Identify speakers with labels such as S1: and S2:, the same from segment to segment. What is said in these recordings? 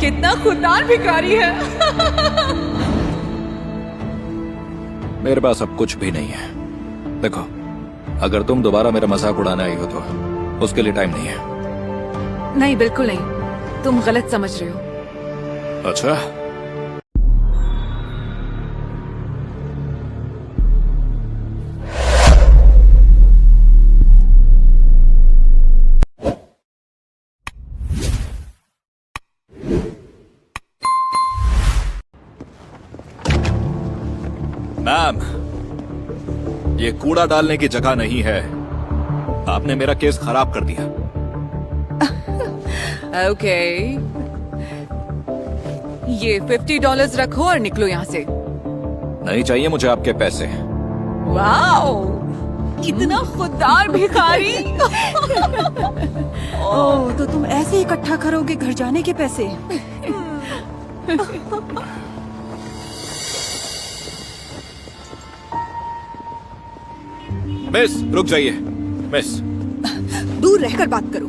S1: कितना खुददार भिखारी है।
S2: मेरे पास अब कुछ भी नहीं है। देखो, अगर तुम दोबारा मेरा मजाक उड़ाने आई हो तो उसके लिए टाइम नहीं है।
S1: नहीं, बिल्कुल नहीं, तुम गलत समझ रहे हो।
S2: अच्छा, मैम, ये कूड़ा डालने की जगह नहीं है। आपने मेरा केस खराब कर दिया।
S1: ओके, ये $50 रखो और निकलो यहाँ से।
S2: नहीं चाहिए मुझे आपके पैसे।
S1: वाओ, इतना खुददार भिखारी।
S3: ओह, तो तुम ऐसे इकट्ठा करोगे घर जाने के पैसे?
S2: मिस, रुक जाइए। मिस,
S3: दूर रहकर बात करो।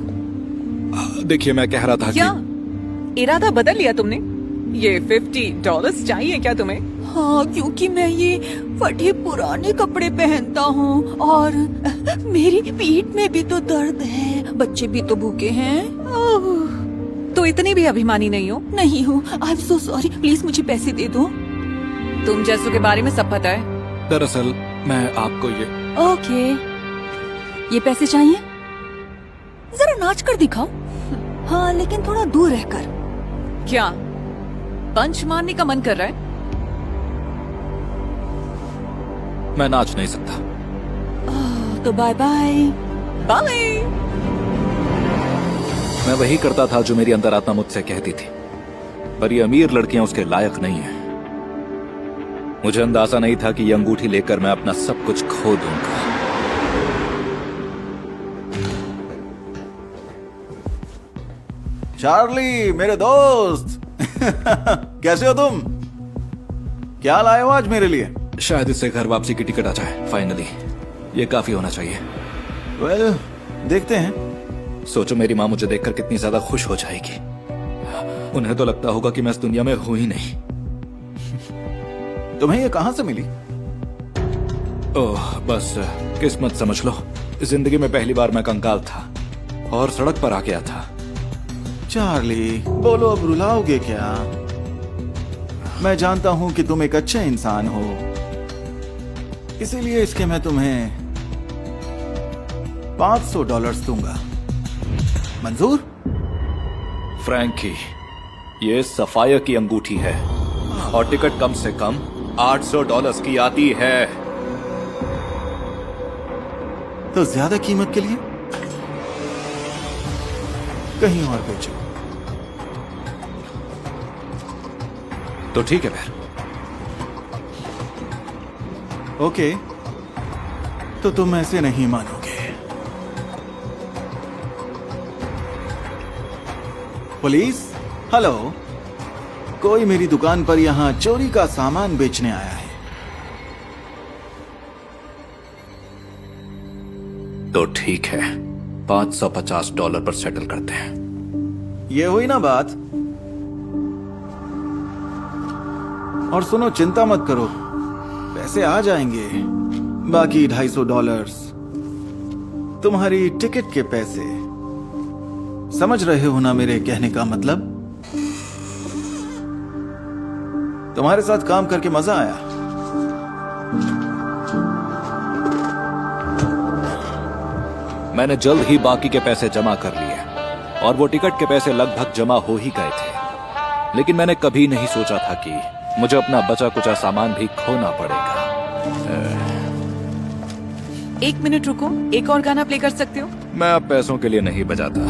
S2: देखिए, मैं कह रहा था
S1: क्या
S2: कि
S1: इरादा बदल लिया तुमने? ये $50 चाहिए क्या तुम्हें?
S3: हाँ, क्योंकि मैं ये फटे पुराने कपड़े पहनता हूँ और मेरी पीठ में भी तो दर्द है, बच्चे भी तो भूखे हैं। ओह,
S1: तो इतनी भी अभिमानी नहीं हो?
S3: नहीं हूँ। I am so sorry, please मुझे पैसे दे दो।
S1: तुम जैसों के बारे में सब पता है।
S2: दरअसल मैं आपको ये
S3: ओके, ये पैसे चाहिए? जरा नाच कर दिखाओ। हाँ, लेकिन थोड़ा दूर रहकर।
S1: क्या पंच मारने का मन कर रहा है?
S2: मैं नाच नहीं सकता।
S3: तो बाय बाय।
S1: बाय।
S2: मैं वही करता था जो मेरी अंतरात्मा मुझसे कहती थी, पर ये अमीर लड़कियां उसके लायक नहीं है। मुझे अंदाजा नहीं था कि ये अंगूठी लेकर मैं अपना सब कुछ खो दूंगा।
S4: चार्ली, मेरे दोस्त। कैसे हो तुम? क्या लाए हो आज मेरे लिए?
S2: शायद इससे घर वापसी की टिकट आ जाए फाइनली। ये काफी होना चाहिए।
S4: वेल, देखते हैं।
S2: सोचो, मेरी माँ मुझे देखकर कितनी ज्यादा खुश हो जाएगी। उन्हें तो लगता होगा कि मैं इस दुनिया में हूं ही नहीं।
S4: तुम्हें ये कहां से मिली?
S2: ओह, बस किस्मत समझ लो। जिंदगी में पहली बार मैं कंकाल था और सड़क पर आ गया था।
S4: चार्ली, बोलो, अब रुलाओगे क्या? मैं जानता हूं कि तुम एक अच्छे इंसान हो, इसीलिए इसके मैं तुम्हें $500 दूंगा। मंजूर?
S2: फ्रैंकी, ये सफाया की अंगूठी है और टिकट कम से कम $800 की आती है।
S4: तो ज्यादा कीमत के लिए कहीं और बेचो।
S2: तो ठीक है फिर।
S4: ओके, तो तुम ऐसे नहीं मानोगे। पुलिस, हेलो, कोई मेरी दुकान पर यहां चोरी का सामान बेचने आया है।
S2: तो ठीक है, $550 पर सेटल करते हैं।
S4: ये हुई ना बात? और सुनो, चिंता मत करो, पैसे आ जाएंगे। बाकी $250 तुम्हारी टिकट के पैसे। समझ रहे हो ना मेरे कहने का मतलब? तुम्हारे साथ काम करके मजा आया।
S2: मैंने जल्द ही बाकी के पैसे जमा कर लिए और वो टिकट के पैसे लगभग जमा हो ही गए थे। लेकिन मैंने कभी नहीं सोचा था कि मुझे अपना बचा कुचा सामान भी खोना पड़ेगा।
S1: एक मिनट रुको, एक और गाना प्ले कर सकते हो?
S2: मैं अब पैसों के लिए नहीं बजाता।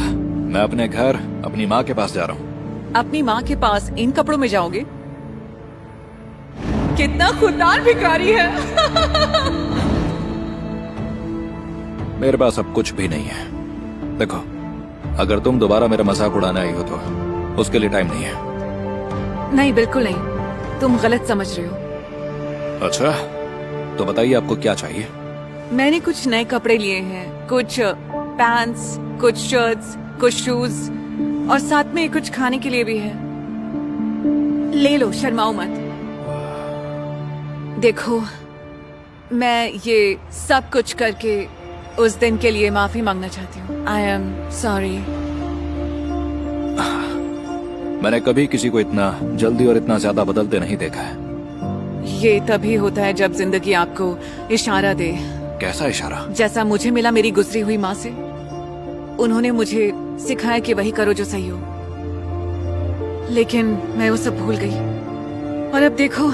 S2: मैं अपने घर, अपनी माँ के पास जा रहा हूँ।
S1: अपनी माँ के पास इन कपड़ों में जाओगे? कितना खुददार भिखारी है।
S2: मेरे पास अब कुछ भी नहीं है। देखो, अगर तुम दोबारा मेरा मजाक उड़ाने आई हो तो उसके लिए टाइम नहीं है।
S1: नहीं, बिल्कुल नहीं, तुम गलत समझ रहे हो।
S2: अच्छा, तो बताइए आपको क्या चाहिए?
S1: मैंने कुछ नए कपड़े लिए हैं, कुछ पैंट्स, कुछ शर्ट्स, कुछ शूज और साथ में कुछ खाने के लिए भी है। ले लो, शर्माओ मत। देखो, मैं ये सब कुछ करके उस दिन के लिए माफी मांगना चाहती हूँ। I am sorry.
S2: मैंने कभी किसी को इतना जल्दी और इतना ज्यादा बदलते नहीं देखा है।
S1: ये तभी होता है जब जिंदगी आपको इशारा दे,
S2: कैसा इशारा?
S1: जैसा मुझे मिला मेरी गुजरी हुई माँ से। उन्होंने मुझे सिखाया कि वही करो जो सही हो, लेकिन मैं वो सब भूल गई। और अब देखो,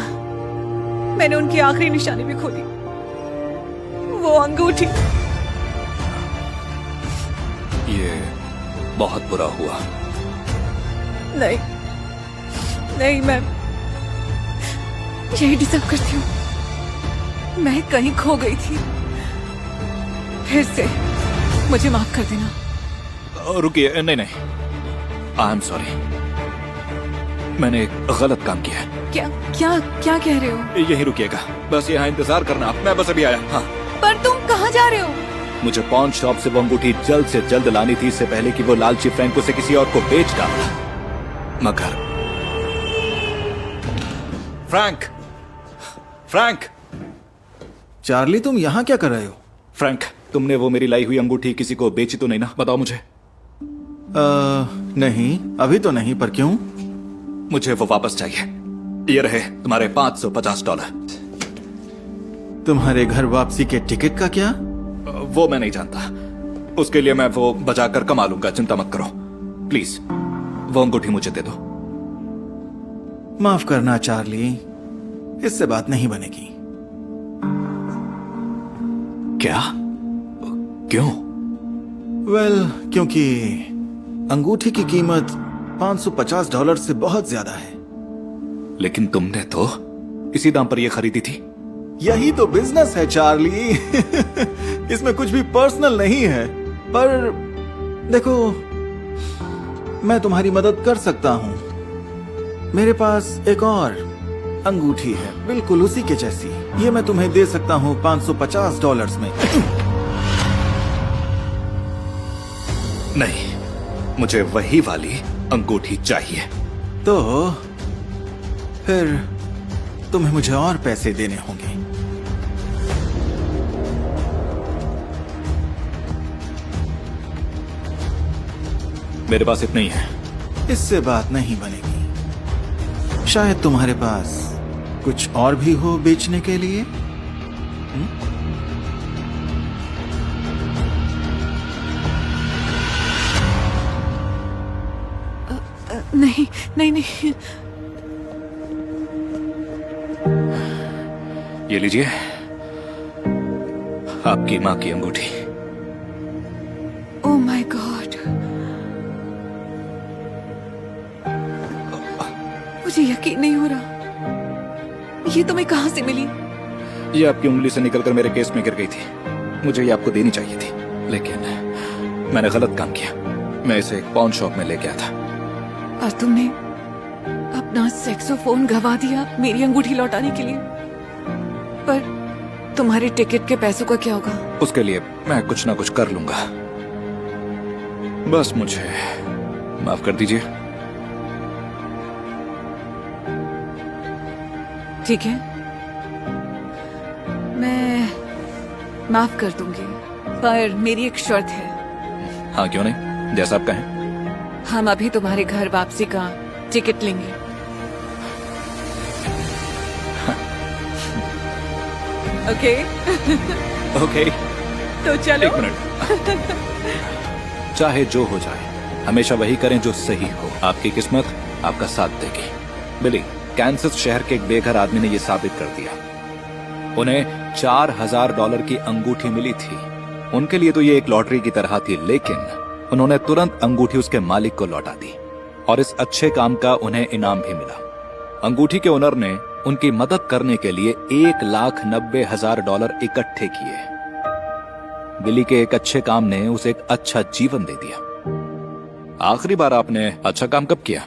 S1: मैंने उनकी आखिरी निशानी भी खो दी, वो अंगूठी।
S2: ये बहुत बुरा हुआ।
S1: नहीं नहीं, मैं यही डिजर्व करती हूँ। मैं कहीं खो गई थी। फिर से मुझे माफ कर देना।
S2: रुकिए, नहीं नहीं, आई एम सॉरी। मैंने एक गलत काम किया है।
S1: क्या क्या क्या कह रहे हो?
S2: यहीं रुकिएगा, बस यहाँ इंतजार करना आप। मैं बस अभी आया। हाँ,
S1: पर तुम कहाँ जा रहे हो?
S2: मुझे पॉन शॉप से वो अंगूठी जल्द से जल्द लानी थी, इससे पहले कि वो लालची फ्रैंक उसे किसी और को बेच डाले। मगर फ्रैंक, फ्रैंक,
S4: चार्ली, तुम यहाँ क्या कर रहे हो?
S2: फ्रैंक, तुमने वो मेरी लाई हुई अंगूठी किसी को बेची तो नहीं ना? बताओ मुझे।
S4: नहीं, अभी तो नहीं, पर क्यों?
S2: मुझे वो वापस चाहिए। ये रहे तुम्हारे $550।
S4: तुम्हारे घर वापसी के टिकट का क्या?
S2: वो मैं नहीं जानता, उसके लिए मैं वो बजाकर कमा लूंगा, चिंता मत करो। प्लीज वो अंगूठी मुझे दे दो।
S4: माफ करना चार्ली, इससे बात नहीं बनेगी।
S2: क्या? क्यों?
S4: क्योंकि अंगूठी की कीमत $550 से बहुत ज्यादा है।
S2: लेकिन तुमने तो इसी दाम पर यह खरीदी थी।
S4: यही तो बिजनेस है चार्ली। इसमें कुछ भी पर्सनल नहीं है। पर देखो, मैं तुम्हारी मदद कर सकता हूं। मेरे पास एक और अंगूठी है, बिल्कुल उसी के जैसी। ये मैं तुम्हें दे सकता हूं $550 में।
S2: नहीं, मुझे वही वाली अंगूठी चाहिए।
S4: तो फिर तुम्हें मुझे और पैसे देने होंगे।
S2: मेरे पास इतना ही है।
S4: इससे बात नहीं बनेगी। शायद तुम्हारे पास कुछ और भी हो बेचने के लिए।
S1: नहीं नहीं नहीं,
S2: ये लीजिए, आपकी माँ की अंगूठी।
S1: ओह माय गॉड, मुझे यकीन नहीं हो रहा। ये तुम्हें कहां से मिली?
S2: ये आपकी उंगली से निकलकर मेरे केस में गिर गई थी। मुझे ये आपको देनी चाहिए थी, लेकिन मैंने गलत काम किया। मैं इसे एक पॉन शॉप में ले गया था।
S1: और तुमने अपना सेक्सोफोन गवा दिया मेरी अंगूठी लौटाने के लिए। पर तुम्हारे टिकट के पैसों का क्या होगा?
S2: उसके लिए मैं कुछ ना कुछ कर लूंगा। बस मुझे माफ कर दीजिए।
S1: ठीक है, मैं माफ कर दूंगी, पर मेरी एक शर्त है।
S2: हाँ, क्यों नहीं, जैसा आप कहें।
S1: हम अभी तुम्हारे घर वापसी का टिकट लेंगे। ओके?
S2: ओके,
S1: तो चलो।
S2: एक मिनट। चाहे जो हो जाए, हमेशा वही करें जो सही हो। आपकी किस्मत आपका साथ देगी। बिली, कैंसस शहर के एक बेघर आदमी ने यह साबित कर दिया। उन्हें $4000 की अंगूठी मिली थी। उनके लिए तो ये एक लॉटरी की तरह थी, लेकिन उन्होंने तुरंत अंगूठी उसके मालिक को लौटा दी और इस अच्छे काम का उन्हें इनाम भी मिला। अंगूठी के ओनर ने उनकी मदद करने के लिए $1,90,000 इकट्ठे किए। बिली के एक अच्छे काम ने उसे एक अच्छा जीवन दे दिया। आखिरी बार आपने अच्छा काम कब किया?